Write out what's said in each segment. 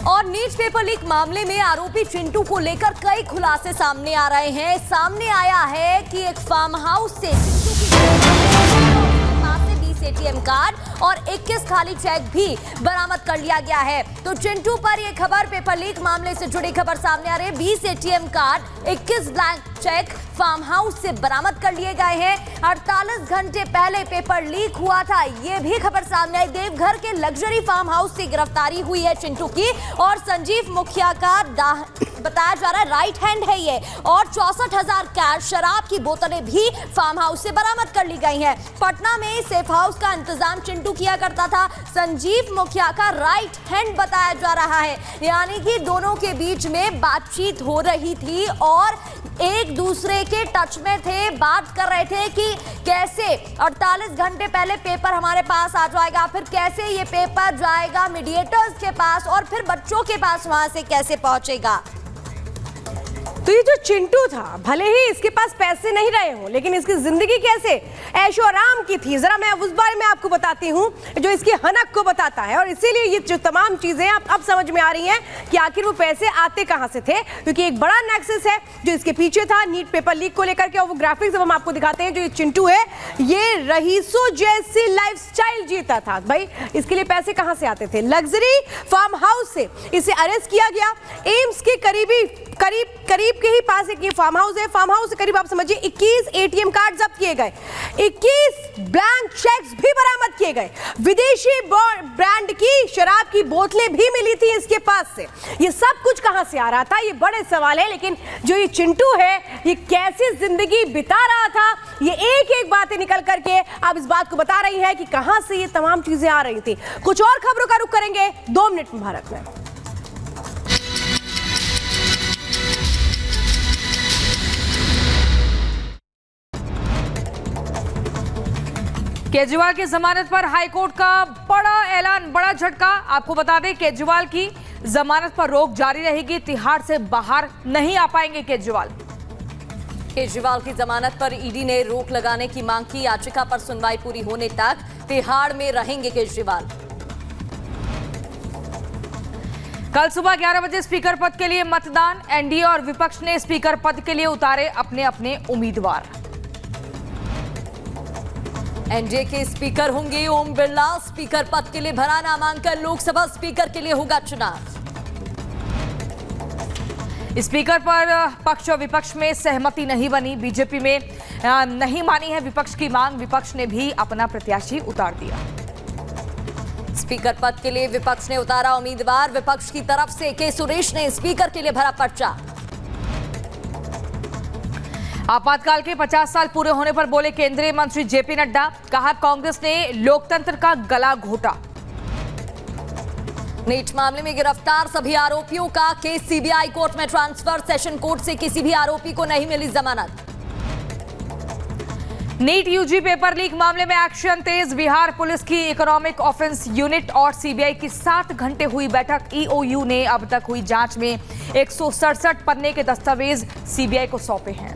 और NEET paper leak मामले में आरोपी चिंटू को लेकर कई खुलासे सामने आ रहे हैं। सामने आया है कि एक फार्म हाउस से एटीएम कार्ड और 21 खाली चेक भी बरामद कर लिया गया है। तो चिंटू पर यह खबर, पेपर लीक मामले से जुड़ी खबर सामने आ रही है। 20 ATM card, 21 blank cheque farm house से बरामद कर लिए गए हैं। 48 घंटे पहले पेपर लीक हुआ था, यह भी खबर सामने आई। देवघर के लग्जरी फार्म हाउस से गिरफ्तारी हुई है चिंटू की और संजीव मुखिया का बताया जा रहा है राइट हैंड है ये। और 64,000 कैश शराब की बोतलें भी फार्म हाउस से बरामद कर ली गई हैं। पटना में सेफ हाउस का इंतजाम चिंटू किया करता था। संजीव मुखिया का राइट हैंड बताया जा रहा है, यानी कि दोनों के बीच में बातचीत हो रही थी और एक दूसरे के टच में थे, बात कर रहे थे कि कैसे 48 घंटे पहले पेपर हमारे पास आ जाएगा, फिर कैसे ये पेपर जाएगा मीडिएटर्स के पास और फिर बच्चों के पास वहां से कैसे पहुंचेगा। तो ये जो चिंटू था, भले ही इसके पास पैसे नहीं रहे हों, लेकिन इसकी जिंदगी कैसे ऐशो आराम की थी, जरा मैं उस बारे में आपको बताती हूँ जो इसकी हनक को बताता है। और इसीलिए ये जो तमाम चीजें अब समझ में आ रही हैं कि आखिर वो पैसे आते कहां से थे, क्योंकि एक बड़ा नेक्सस है जो इसके पीछे था नीट पेपर लीक को लेकर के। और वो ग्राफिक्स अब हम आपको दिखाते हैं। जो ये चिंटू है, ये रईसों जैसी लाइफस्टाइल जीता था। भाई इसके लिए पैसे कहां से आते थे? लग्जरी फार्म हाउस से इसे अरेस्ट किया गया। एम्स के करीब के ही पास एक ये फार्म हाउस है। फार्म हाउस से करीब आप समझिए 21 एटीएम कार्ड जब्त किए गए, 21 ब्लैंक चेक्स भी बरामद किए गए, विदेशी ब्रांड की शराब की बोतलें भी मिली थी इसके पास से। ये सब कुछ कहां से आ रहा था, ये बड़े सवाल है। लेकिन जो ये चिंटू है, ये कैसी जिंदगी बिता रहा था, ये एक एक बातें निकल करके अब इस बात को बता रही है कि कहां से ये तमाम चीजें आ रही थी। कुछ और खबरों का रुख करेंगे 2 मिनट में भारत में। केजरीवाल की जमानत पर हाईकोर्ट का बड़ा ऐलान, बड़ा झटका। आपको बता दें, केजरीवाल की जमानत पर रोक जारी रहेगी। तिहाड़ से बाहर नहीं आ पाएंगे केजरीवाल। केजरीवाल की जमानत पर ईडी ने रोक लगाने की मांग की। याचिका पर सुनवाई पूरी होने तक तिहाड़ में रहेंगे केजरीवाल। कल सुबह 11 बजे स्पीकर पद के लिए मतदान। एनडीए और विपक्ष ने स्पीकर पद के लिए उतारे अपने अपने उम्मीदवार। एनडीए के स्पीकर होंगे ओम बिरला। स्पीकर पद के लिए भरा नामांकन। लोकसभा स्पीकर के लिए होगा चुनाव। स्पीकर पर पक्ष और विपक्ष में सहमति नहीं बनी। बीजेपी में नहीं मानी है विपक्ष की मांग। विपक्ष ने भी अपना प्रत्याशी उतार दिया। स्पीकर पद के लिए विपक्ष ने उतारा उम्मीदवार। विपक्ष की तरफ से के सुरेश ने स्पीकर के लिए भरा पर्चा। आपातकाल के 50 साल पूरे होने पर बोले केंद्रीय मंत्री जेपी नड्डा। कहा, कांग्रेस ने लोकतंत्र का गला घोटा। नीट मामले में गिरफ्तार सभी आरोपियों का केस सीबीआई कोर्ट में ट्रांसफर। सेशन कोर्ट से किसी भी आरोपी को नहीं मिली जमानत। नीट यूजी पेपर लीक मामले में एक्शन तेज। बिहार पुलिस की इकोनॉमिक ऑफेंस यूनिट और सीबीआई की 7 घंटे हुई बैठक। ईओयू ने अब तक हुई जांच में 167 पन्ने के दस्तावेज सीबीआई को सौंपे हैं।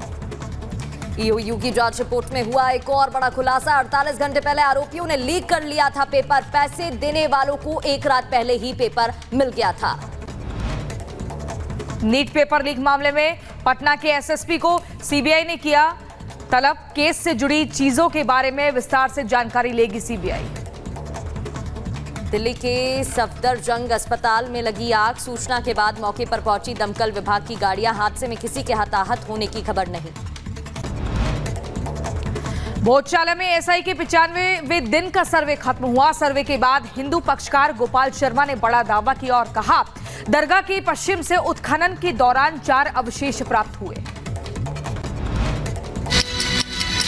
ईओयू की जांच रिपोर्ट में हुआ एक और बड़ा खुलासा। 48 घंटे पहले आरोपियों ने लीक कर लिया था पेपर। पैसे देने वालों को एक रात पहले ही पेपर मिल गया था। नीट पेपर लीक मामले में पटना के एसएसपी को सीबीआई ने किया तलब। केस से जुड़ी चीजों के बारे में विस्तार से जानकारी लेगी सीबीआई। दिल्ली के सफदरजंग अस्पताल में लगी आग। सूचना के बाद मौके पर पहुंची दमकल विभाग की गाड़ियां। हादसे में किसी के हताहत होने की खबर नहीं। भोजशाला में एसआई के 95वें दिन का सर्वे खत्म हुआ। सर्वे के बाद हिंदू पक्षकार गोपाल शर्मा ने बड़ा दावा किया और कहा, दरगाह के पश्चिम से उत्खनन के दौरान 4 अवशेष प्राप्त हुए।